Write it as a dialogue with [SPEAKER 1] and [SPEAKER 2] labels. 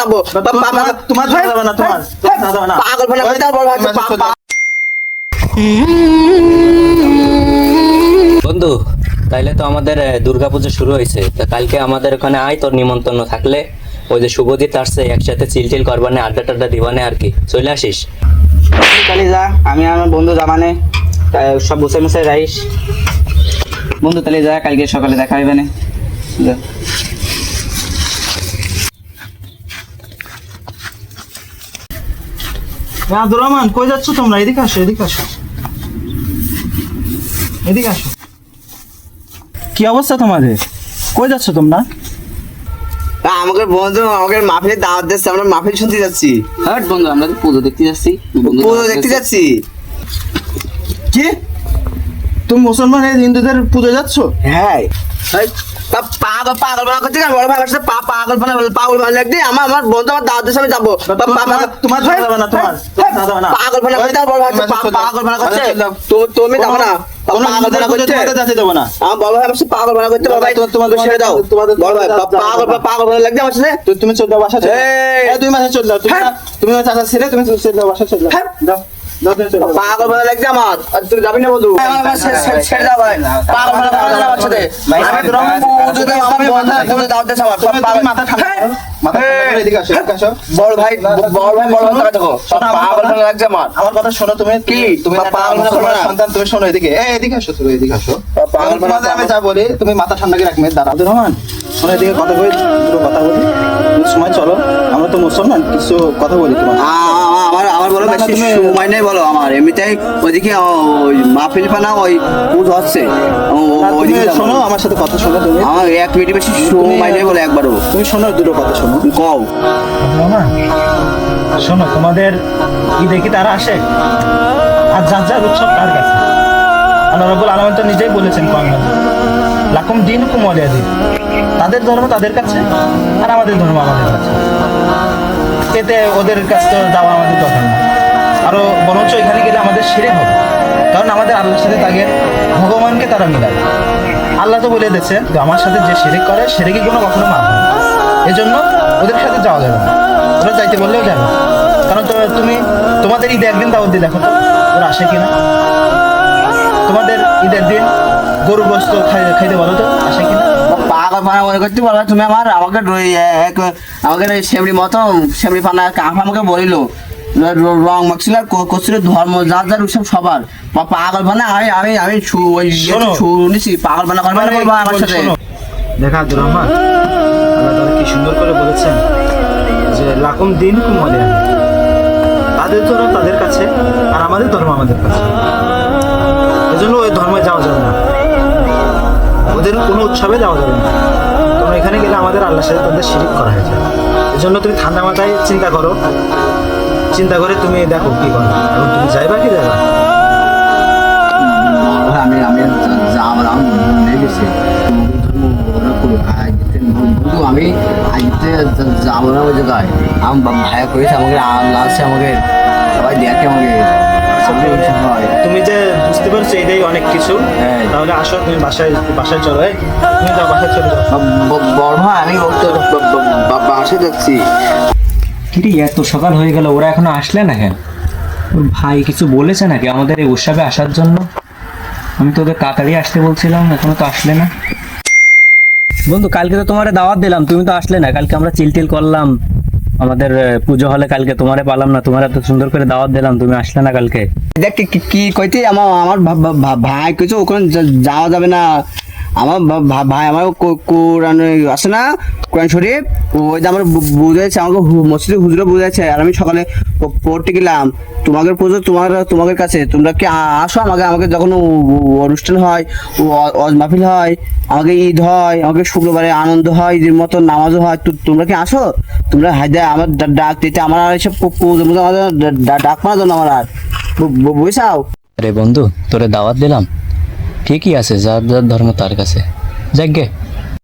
[SPEAKER 1] যাবো
[SPEAKER 2] তোমার যাবে না, তোমার যাবে না।
[SPEAKER 1] পাগল ফোন
[SPEAKER 3] বন্ধু, তাইলে তো আমাদের দুর্গাপূজা শুরু হয়েছে, তা কালকে আমাদের ওখানে আয়, তোর নিমন্ত্রণ থাকলে ওই যে শুভজিৎ আসছে, একসাথে চিল করবানে, আড্ডা টাড্ডা দিবানে আর কি, চলে আসিস।
[SPEAKER 1] কালি যা, আমি আমার বন্ধু জামানে সব বসে বসে যাইস বন্ধু, তাহলে যা, কালকে সকালে দেখা হইবে না।
[SPEAKER 2] আব্দুর রহমান, কই যাচ্ছ তোমরা? এদিকে আসো, এদিকে আসো, এদিকে আসো। কি অবস্থা তোমাদের? কই যাচ্ছ তোমরা?
[SPEAKER 1] আমাকে বন্ধু আমাকে মাহফিলে দাওয়াত দিচ্ছে, আমরা মাহফিল শুনতে যাচ্ছি। হ্যাঁ বন্ধু, আমরা তো পুজো দেখতে যাচ্ছি। পুজো দেখতে যাচ্ছি?
[SPEAKER 2] কি তুমি মুসলমান হিন্দুদের পুজো যাচ্ছ?
[SPEAKER 1] হ্যাঁ। পাগল পাগল বানা করছে, বড় ভাই আমার সাথে পাগল বানা পাগল বানা লাগবে। আমার আমার বন্ধু আমার দাওয়াত দিচ্ছে, আমি যাবো।
[SPEAKER 2] তোমার যাবে না, তোমার যাবে না।
[SPEAKER 1] পাগল বানা করছে, বড় ভাই পাগল বানা করছে, তুমি যাবো না। পাগল বানা করছে,
[SPEAKER 2] যাতে দেবো না।
[SPEAKER 1] আমার বড় ভাই আমার সাথে পাগল বানা করছে, বড় ভাই তোমাদের ছেড়ে দাও। বড় ভাই পাগল বানা লাগবে আমার সাথে।
[SPEAKER 2] তুমি চলে যাও, বাসা চলে যাও। তুমি বাসা চলে যাও, তুমি চাচা ছেড়ে তুমি চলে যাও, বাসা চলে যাও। যাও
[SPEAKER 1] পাগল বানা লাগছে আমার, আর তুই যাবি না বন্ধু। ছেড়ে দাও ভাই, পাগল বানা করছে আমার সাথে। আমি আমার দাওয়াত দিচ্ছে, আমার
[SPEAKER 2] মাথা ঠান্ডা করো, মাথা ঠান্ডা করো, এদিকে আসো, এদিকে আসো।
[SPEAKER 1] বড় ভাই বড় ভাই দেখো, পাগল বানা লাগছে আমার।
[SPEAKER 2] আমার কথা শোনো, তুমি
[SPEAKER 1] কি
[SPEAKER 2] তুমি
[SPEAKER 1] পাগল
[SPEAKER 2] মুসলমান সন্তান, তুমি শোনো এদিকে, এদিকে আসো, তুমি এদিকে আসো।
[SPEAKER 1] পাগল বানা
[SPEAKER 2] আমি যা বলি তুমি মাথা ঠান্ডা করে রাখবে। দাঁড়া আব্দুর রহমান, শোনো এদিকে কথা বলি, দুটো কথা বলি, তুমি সময় চলো, আমরা তো মুসলমান, কিছু কথা বলি তোমার।
[SPEAKER 1] আমার বলো বেশি সময় নেই, বলো আমার এমনিতেই ওইদিকে ওই মাহফিল পানা ওই পুজো হচ্ছে।
[SPEAKER 2] তুমি শোনো, আমার সাথে কথা শোনো, তুমি
[SPEAKER 1] আমার 1 মিনিট বেশি সময় নেই, বলো একবারও।
[SPEAKER 2] তুমি শোনো, দুটো কথা শোনো।
[SPEAKER 1] কও।
[SPEAKER 2] শোনো, তোমাদের ঈদে কি তারা আসে? আর যার যার উৎসব তার কাছে। আল্লাহ রাব্বুল আলামিন তো নিজেই বলেছেন কোরআনে, লাকুম দীনুকুম ওয়ালিয়া দীন। তাদের ধর্ম তাদের কাছে, আর আমাদের ধর্ম আমাদের কাছে। এতে ওদের কাছে তো যাওয়া আমাদের দরকার না। আরো বরঞ্চ এখানে গেলে আমাদের শিরক হবে, কারণ আমাদের আল্লাহর সাথে তাদের ভগবানকে তারা মিলায়। আল্লাহ তো বলে দিয়েছে যে আমার সাথে যে শিরক করে শিরকি কোনো কখনো মাফ হয় না। এই জন্য ওদের সাথে যাওয়া যাবে না, ওরা যাইতে বললেও যাবে না। কারণ তুমি তোমাদের ঈদে একদিন দাওয়াত দিয়ে দেখো তো ওরা আসে কিনা। তোমাদের ঈদের দিন গরু গোস্ত খাইতে বলো তো আসে কিনা।
[SPEAKER 1] পাগল পানা মনে করতে বলো তুমি আমার, আমাকে সেমরি মতো সেমরি পানা আমাকে বলিল রং মাখছিল, করছিল ধর্ম যার যার উৎসব সবার। পাগল পানা আমি আমি শুনেছি, পাগল পানা করবে আমার সাথে।
[SPEAKER 2] দেখা আব্দুর রহমান, আল্লাহ তাআলা কি সুন্দর করে বলেছেন যে লাকুম দীনুকুম ওয়ালিয়া দীন। তাদের ধর্ম তাদের কাছে, আর আমাদের ধর্ম আমাদের কাছে। এজন্য ওই ধর্মে যাওয়া যাবে না, ওদের কোনো উৎসবে যাওয়া যাবে না। তোমরা এখানে গেলে আমাদের আল্লাহর সাথে তাদের শিরক করা হয়ে যায়। এজন্য তুমি ঠান্ডা মাথায় চিন্তা করো, চিন্তা করে তুমি দেখো কি করো। এখন তুমি যাইবা কি যাবা?
[SPEAKER 1] আমি আমি গেছি আমি যাবো না ওই জায়গায়। আমার ভাইয়া করেছে আমাকে, আল্লাহ আছে আমাকে, সবাই দেখে আমাকে।
[SPEAKER 2] তুমি যে বুঝতে পারছো এটাই অনেক কিছু। তাহলে আসো, তুমি বাসায় চলো। তুমি যাও, বাসায় চলে যাও।
[SPEAKER 1] বড় ভাই আমি বাসায় যাচ্ছি।
[SPEAKER 3] কিরে, এত সকাল হয়ে গেল, ওরা এখনো আসলে না কেন? ওর ভাই কিছু বলেছে নাকি আমাদের এই উৎসবে আসার জন্য? আমি তো ওদের তাড়াতাড়ি আসতে বলছিলাম, এখনো তো আসলে না। বন্ধু, কালকে তো তোমারে দাওয়াত দিলাম, তুমি তো আসলে না। কালকে আমরা চিল করলাম আমাদের পুজো হলে, কালকে তোমারে পালাম না। তোমার এত সুন্দর করে দাওয়াত দিলাম, তুমি আসলে না কালকে।
[SPEAKER 1] দেখ কি কইতে, আমার ভাই কইছে ওখানে যাওয়া যাবে না। আমার ভাই আমার কোরআন আছে না, কোরআন শরীফ, ওই যে আমার বুঝাইছে, আমাকে মসজিদে হুজুরে বুঝাইছে। আর আমি সকালে পড়তে গেলাম, তোমাদের পুজো তোমাদের কাছে, তোমরা কি আসো আমাকে যখন অনুষ্ঠান হয়, মাহফিল হয়, আমাকে ঈদ হয়, আমাকে শুক্রবারে আনন্দ হয়, ঈদের মতো নামাজও হয়, তোমরা কি আসো? তোমরা হায়দা আমার ডাক দিতে, আমার আর এসব পুজো ডাক মারা জন্য আমার আর বুঝাও।
[SPEAKER 3] আরে বন্ধু, তোরে দাওয়াত দিলাম, ঠিকই আছে, যার যার ধর্ম তার কাছে। যাক গে,